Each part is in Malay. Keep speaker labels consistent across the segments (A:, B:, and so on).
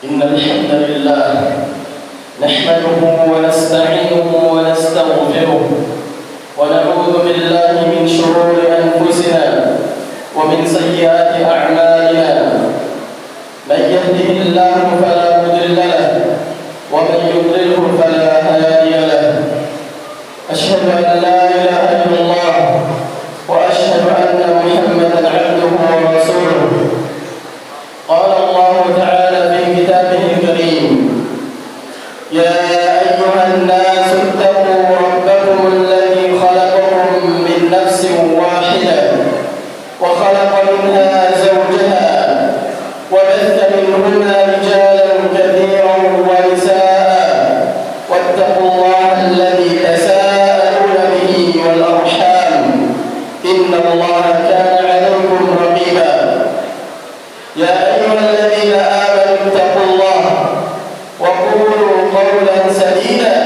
A: إن الحمد لله نحمده ونستعينه ونستغفره ونعوذ بالله من شرور أنفسنا ومن سيئات أعمالنا. من يهده الله فلا مضل له ومن يضلله فلا هادي له. أشهد أن لا إله إلا الله وأشهد أن محمدا عبده ورسوله. قال الله تعالى في كتابه الكريم: يا أيها الناس اتقوا ربكم الذي خلقكم من نفس واحدة وخلق منها زوجها وبث منهما رجالا كثيرا ونساء واتقوا الله الذي تساءلون به والأرحام إن الله كان عليكم رقيبا. يا أيها الذين آمنوا اتقوا الله وقولوا قولا سديدا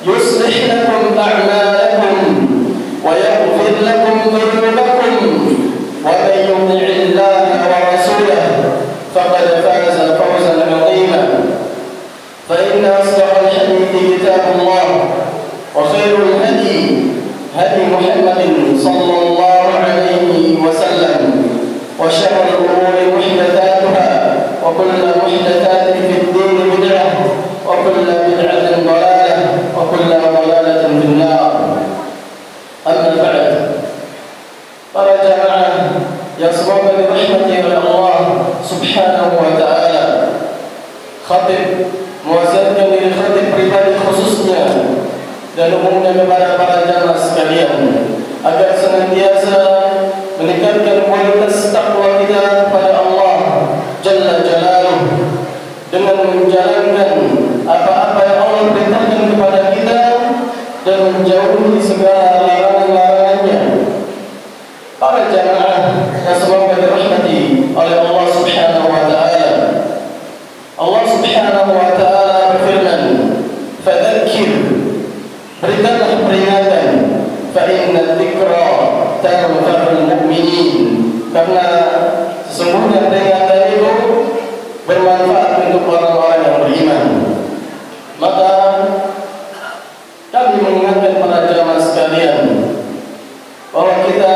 A: يصلح لكم أعمالكم ويغفر لكم ذنوبكم ومن يطع الله ورسوله فقد فاز فوزا عظيما. فإن أصدق الحديث كتاب الله وخير الهدي هدي محمد صلى الله عليه وسلم وشر الأمور محدثاتها وكل محدثات في الدين بدعة وكل بدعة ضلالة وكل ضلالة في النار. أما بعد، para jamaah yang semoga dirahmati oleh Allah Subhanahu wa taala, khatib muazzankan diri khatib pribadi khususnya dan umumnya kepada para jamaah sekalian agar senantiasa meningkatkan kualitas takwa kita kepada Allah Jalla Jalaluh dengan menjalankan apa-apa yang Allah perintahkan kepada kita dan menjauhi segala larangan-larangannya. Para jamaah yang semoga dirahmati oleh Allah Subhanahu wa taala, Allah Subhanahu wa taala berfirman, "Fadzakir," berikanlah peringatan, "fa inna dzikra tanfa'ul mu'minin," karena sesungguhnya peringatan itu bermanfaat untuk orang-orang yang beriman. Maka kami mengingatkan para jamaah sekalian bahwa kita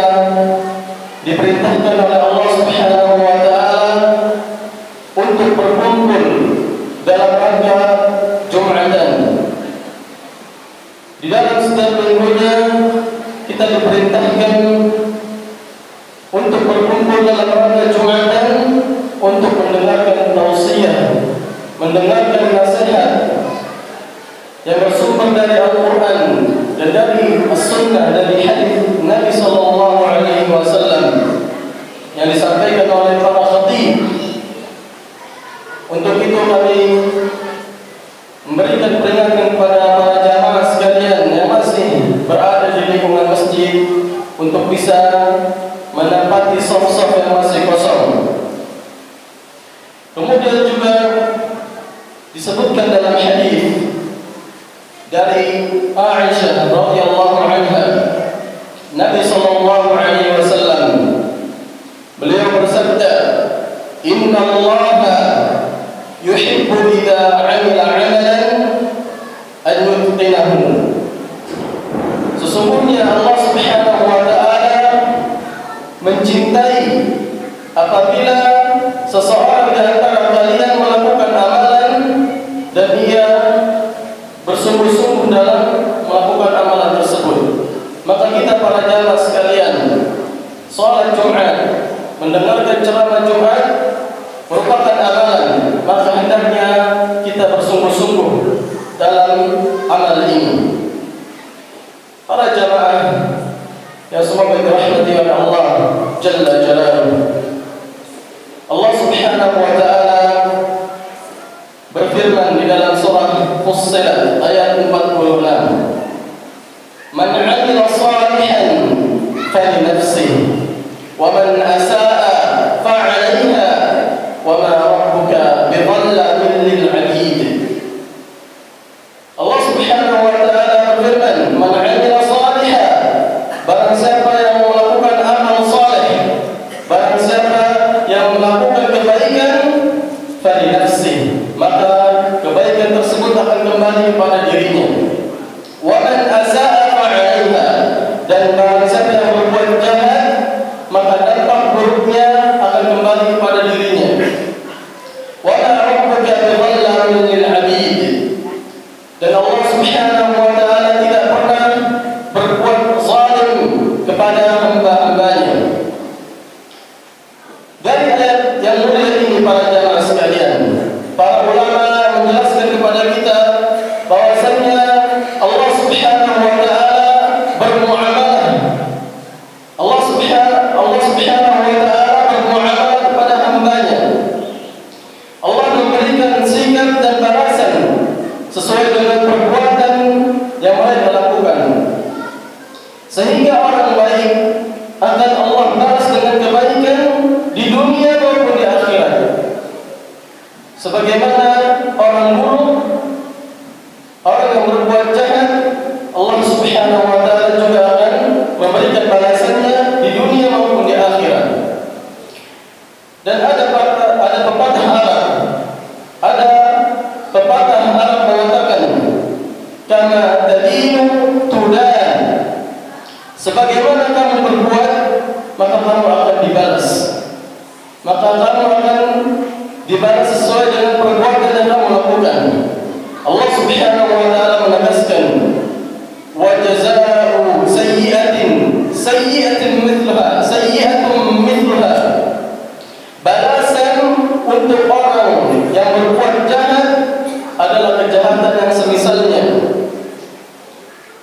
A: diperintahkan oleh Allah Subhanahu wa taala untuk berkumpul dalam rangka Jumatan. Di dalam setiap minggunya kita diperintahkan untuk berkumpul dalam rangka Jumatan untuk mendengarkan tausiah, mendengarkan nasihat yang bersumber dari Al-Quran dan dari As-Sunnah, dari hadis Nabi sallallahu alaihi wasallam yang disampaikan oleh para khatib. Untuk itu kami memberikan peringatan kepada para jamaah sekalian yang masih berada di lingkungan masjid untuk bisa menempati saf-saf yang masih kosong. Kemudian juga disebutkan dalam hadis dari Aisyah radhiyallahu anha, Nabi sallallahu alaihi wasallam beliau bersabda, "Inna Allaha yuhibbu idza 'amila 'amalan an yutqinahu." Sesungguhnya Allah Subhanahu wa taala mencintai apabila seseorang di antara kalian melakukan amalan dan ia bersungguh-sungguh dalam melakukan amalan tersebut. Maka kita para jamaah sekalian, salat Jumat, mendengarkan ceramah Jumat merupakan amalan, maka hendaknya kita bersungguh-sungguh dalam amal ini. Para jamaah yang semoga dirahmati oleh Allah Jalla Jalaluh, Allah Subhanahu wa taala berfirman di dalam surah Fussilat ayat 46, "Man 'amila shalihan falinafsihi wa man asaa fa'alaiha wa ma rabbuka bidhallamin lil 'abid." Allah Subhanahu wa taala berfirman, "Man 'amila shalihan," barang siapa yang melakukan amal saleh, barang siapa yang melakukan kebaikan, Sebagaimana orang buruk, orang yang berbuat jahat, Allah Subhanahu wa taala juga akan memberikan balasannya di dunia maupun di akhirat. Dan ada pepatah Arab mengatakan, "Kama tadinu tudan." Sebagaimana kamu berbuat, maka kamu akan dibalas. Maka kamu akan dibalas sesuai dengan perbuatan yang kamu lakukan. Allah Subhanahu wa taala menegaskan, "Wa jazaa'u sayyi'atin mithluha." Balasan untuk orang yang berbuat jahat adalah kejahatan yang semisalnya.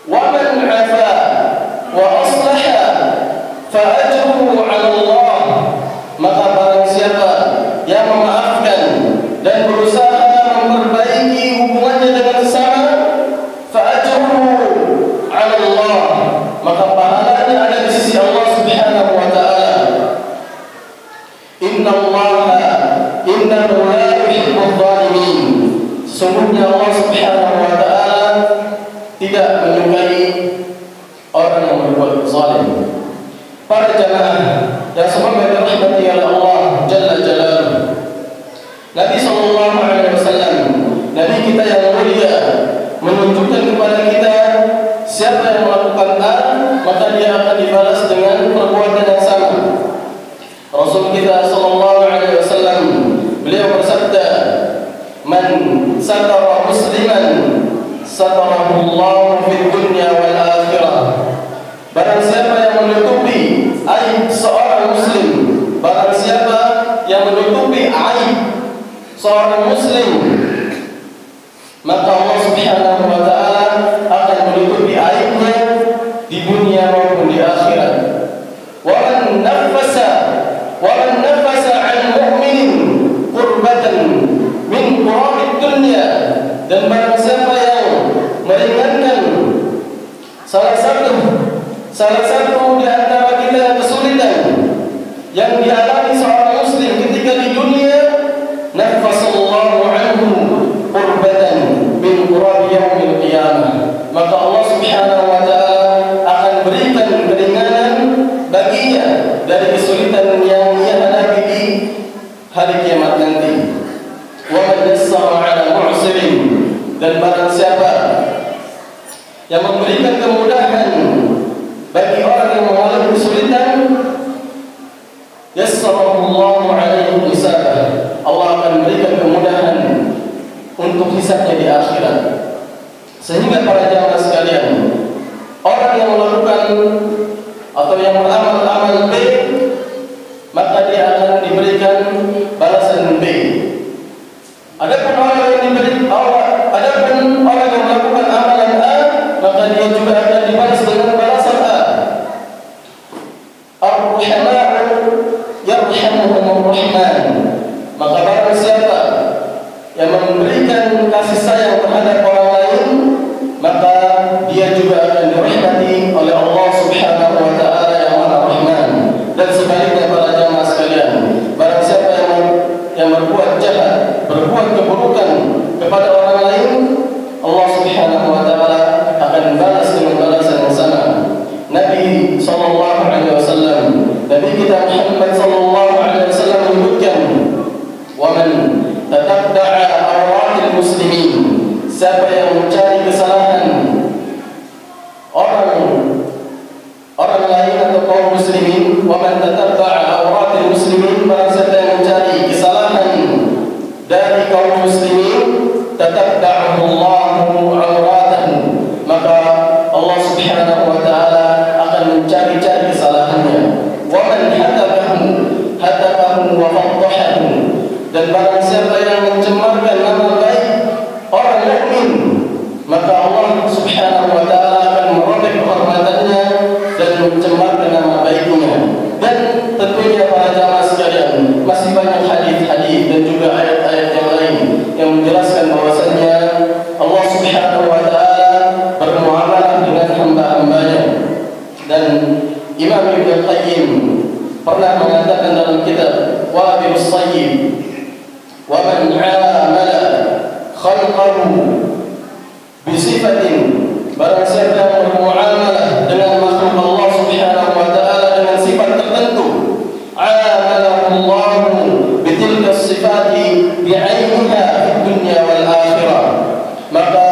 A: Wa man 'afa wa aslaha fa ajruhu 'ala Allah. Maka barang siapa yang memaafkan dan berusaha memperbaiki hubungannya dengan sesama, fa ajruhu 'ala Allah, maka pahalanya ada di sisi Allah Subhanahu wa taala. Innahu la yuhibbudz zalimin. Sesungguhnya Allah Subhanahu wa taala tidak menyukai orang yang berbuat zalim. Para jamaah yang semoga dirahmati oleh Allah Jalla Jalaluhu, Nabi sallallahu alaihi wasallam, Nabi kita yang mulia, menunjukkan kepada kita siapa yang melakukan A, maka dia akan dibalas dengan perbuatan yang sama. Rasul kita sallallahu alaihi wasallam, beliau bersabda, "Man satara musliman satarahu Allah fid dunya wal akhirah." Barang siapa yang menutupi aib seorang muslim, barang siapa yang menutupi aib seorang muslim, maka Allah Subhanahu wa taala akan menutupi aibnya di dunia maupun di akhirat. Wa man nafasa 'an mu'minin qurbatan min qurabid dunya, dan barang siapa yang meringankan salah satu di antara kita yang kesulitan yang dialami seorang muslim ketika di dunia, nafasallahu anhu qurbatan min qurab yaumil qiyamah, maka Allah Subhanahu wa taala akan berikan keringanan baginya dari kesulitan yang ia hadapi di hari kiamat nanti. Wa man yassara 'ala mu'sirin, dan barang siapa yang memberikan kemudahan bagi orang yang mengalami kesulitan, yassarallahu 'alaihi hisabah, Allah akan berikan kemudahan untuk hisabnya di akhirat. Sehingga para jamaah sekalian, orang yang melakukan atau yang beramal-amal B, maka dia akan diberikan balasan B. Adapun orang yang melakukan amalan A, maka dia juga akan dibalas dengan balasan A. Ar-Rahmanu yarhamuhumur Rahman. Maka barang siapa yang memberikan kasih sayang terhadap orang lain, maka dia juga akan dirahmati oleh Allah Subhanahu wa taala yang Maha Rahman. Dan sebaliknya para jamaah sekalian, barang siapa yang berbuat jahat, berbuat keburukan kepada orang lain, Allah Subhanahu wa taala akan balas dengan balasan yang sama. Nabi sallallahu alaihi wasallam, Nabi kita Muhammad sallallahu alaihi wasallam menyebutkan, "Wa man tatabba'a awratil muslimin." Siapa yang mencari kesalahan orang lain atau kaum muslimin, "Wa man tatabba'a awratil muslimin." Barang siapa yang mencari kesalahan dari kaum muslimin, tatabbahu Allahu awratahu, maka Allah Subhanahu wa taala akan mencari-cari kesalahannya. Wa man hatakahu wa fadhahahu, dan barang siapa yang mencemarkan nama baik orang mukmin, maka Allah Subhanahu wa taala akan merobek kehormatannya dan mencemarkan nama baiknya. Dan tentunya para jamaah sekalian, masih banyak hadis-hadis dan juga ayat-ayat yang lain yang menjelaskan bahwasannya Allah Subhanahu wa taala bermuamalah dengan hamba-hambanya. Dan Imam Ibnu Qayyim pernah mengatakan dalam kitab Wabilus Sayyib, man 'amala khalqahu bi sifatin, barang siapa yang bermuamalah dengan makhluk Allah Subhanahu wa taala dengan sifat tertentu, amalahu Allah bi tilka sifati bi'ainiha fid dunya wal akhirah, maka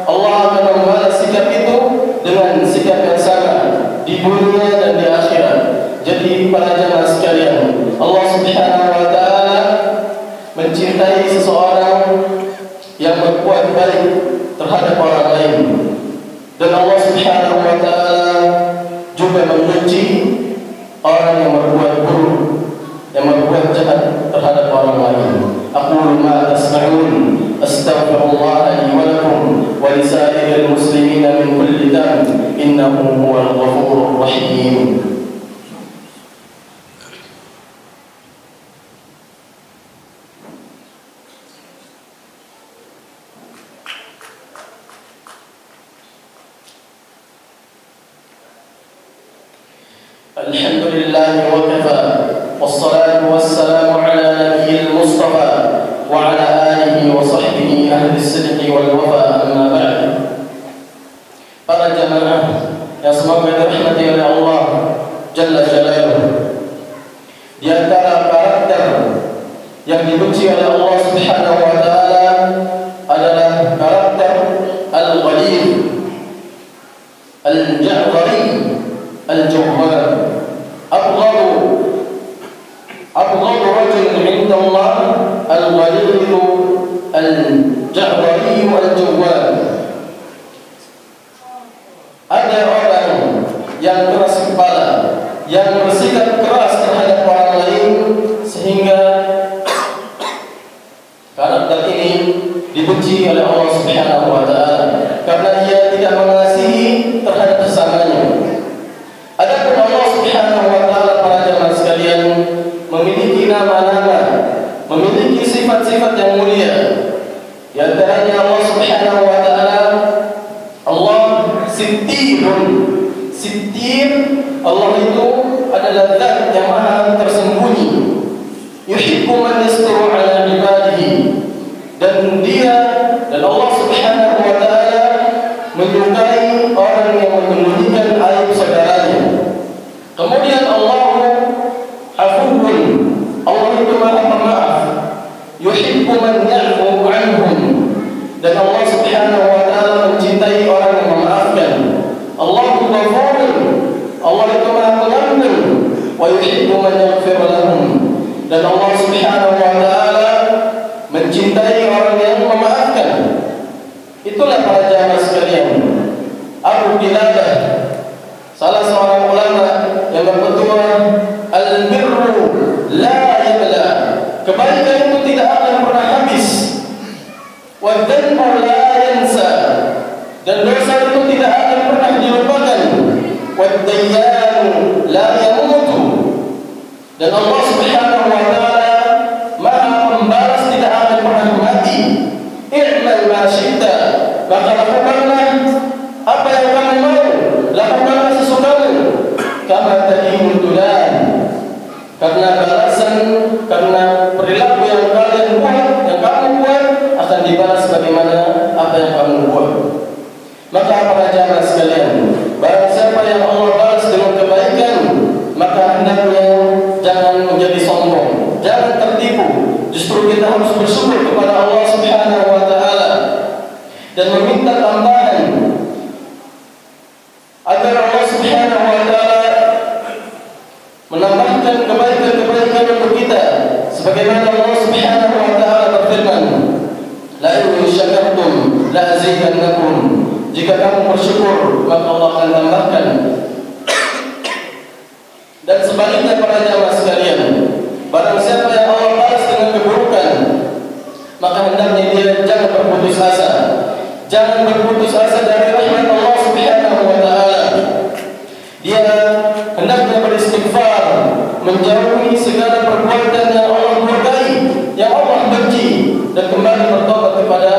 A: Allah akan membalas sikap itu dengan sikap yang sama di dunia dan di akhirat. Jadi para jemaah sekalian, Allah Subhanahu wa taala mencintai seseorang yang berbuat baik terhadap orang lain, dan Allah Subhanahu wa taala juga membenci orang yang berbuat buruk, yang berbuat jahat terhadap orang lain. Aqulu ma tasma'un, astaghfirullah li wa lakum wa li sa'iril muslimin min kulli dhanb, innahu huwal ghafurur rahim. Alhamdulillah wa kafa, wassalatu wassalamu ala nabiyil mustafa wa ala alihi wa sahbihi ahli sidqi wal wafa, amma ba'd. Para jamaah yang semoga dirahmati oleh Allah Jalla Jalaluhu, di antara karakter yang dibenci oleh Allah Subhanahu wa taala adalah karakter al-ghalib, al-ja'dari, al-jawwab. أبغض رجل عند الله الغليظ الجعبري الجواد. Ada orang yang keras kepala, yang bersikap keras terhadap orang lain, sehingga karakter ini dibenci oleh Allah Subhanahu wa taala karena ia tidak mengasihi terhadap sesamanya. Adapun Allah Subhanahu wa taala, para jemaah sekalian, memiliki nama-nama, memiliki sifat-sifat yang mulia. Di antaranya Allah Subhanahu wa taala, Allah Sittirun. Sittir, Allah itu adalah zat yang maha tersembunyi. Yuhibbu man yasturu ala ibadihi. Dan Allah Subhanahu wa taala menyukai orang yang menyembunyikan aib saudaranya. Kemudian Allah Afuwun, Allah itu maha pemaaf. Yuhibbu man ya'fu anhum. Dan Allah Subhanahu wa taala mencintai orang yang memaafkan. Allah Ghafurun, Allah itu maha pengampun. Wa yuhibbu man yaghfir lahum. Dan Allah Subhanahu wa taala mencintai orang yang memaafkan. Itulah para jamaah sekalian, Abu Qiladah, salah seorang ulama yang berpetua, al-birru la yabla, kebaikan itu tidak akan pernah habis, wa dhanbu la yansa, dan dosa itu tidak akan pernah dilupakan, wa dayyanu la yamutu, dan Allah Subhanahu wa taala maha membalas, tidak akan pernah mati. I'mal ma syi'ta, maka lakukanlah apa yang kamu mau, lakukanlah sesukamu. Kama tadinu tulan, karena balasan, karena perilaku yang kalian buat, yang kamu buat, akan dibalas bagaimana apa yang kamu buat. Maka para jamaah sekalian, barang siapa yang Allah balas dengan kebaikan, maka hendaknya jangan menjadi sombong, jangan tertipu. Justru kita harus bersyukur kepada Allah Subhanahu wa taala dan meminta tambahan agar Allah Subhanahu wa taala menambahkan kebaikan-kebaikan untuk kita, sebagaimana Allah Subhanahu wa taala berfirman, la in syakartum la azidannakum, jika kamu bersyukur maka Allah akan tambahkan. Dan sebaliknya para jamaah sekalian, barang siapa yang Allah balas dengan keburukan, maka hendaknya dia jangan berputus asa. Jangan berputus asa dari rahmat Allah Subhanahu wa taala. Dia hendaknya beristighfar, menjauhi segala perbuatan yang Allah murkai, yang Allah benci, dan kembali bertobat kepada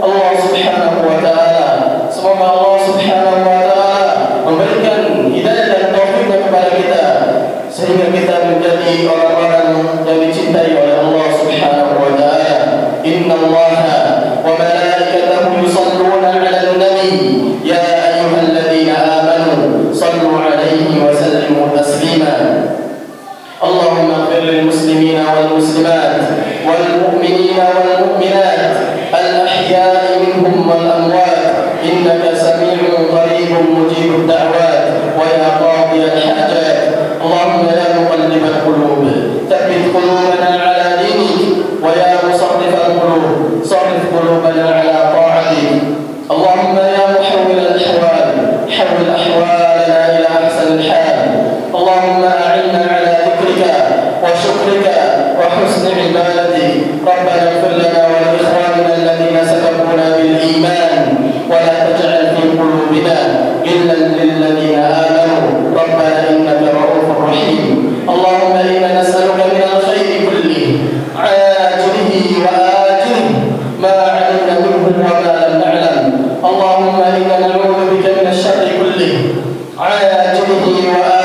A: Allah Subhanahu wa taala. Semoga Allah Subhanahu wa taala memberikan hidayah dan taufiknya kepada kita, sehingga kita menjadi orang-orang yang dicintai oleh Allah Subhanahu wa taala. والمسلمات والمؤمنين والمؤمنات الأحياء منهم والأموات إنك سميع قريب مجيب الدعوات ويا قاضي الحاجات. اللهم يا مقلب القلوب ثبت قلوبنا على دينك ويا مصرف القلوب صرف قلوبنا على طاعتك. اللهم يا محول الأحوال حول أحوالنا إلى أحسن الحال. اللهم أعنا على ذكرك وشكرك وحسن عبادتك. ربنا اغفر لنا ولإخواننا الذين سبقونا بالإيمان ولا تجعل في قلوبنا غلا للذين آمنوا ربنا إنك رؤوف رحيم. اللهم إنا نسألك من الخير كله عاجله وآجله ما علمنا منه وما لم نعلم. اللهم إنا نعوذ بك من الشر كله عاجله وآجله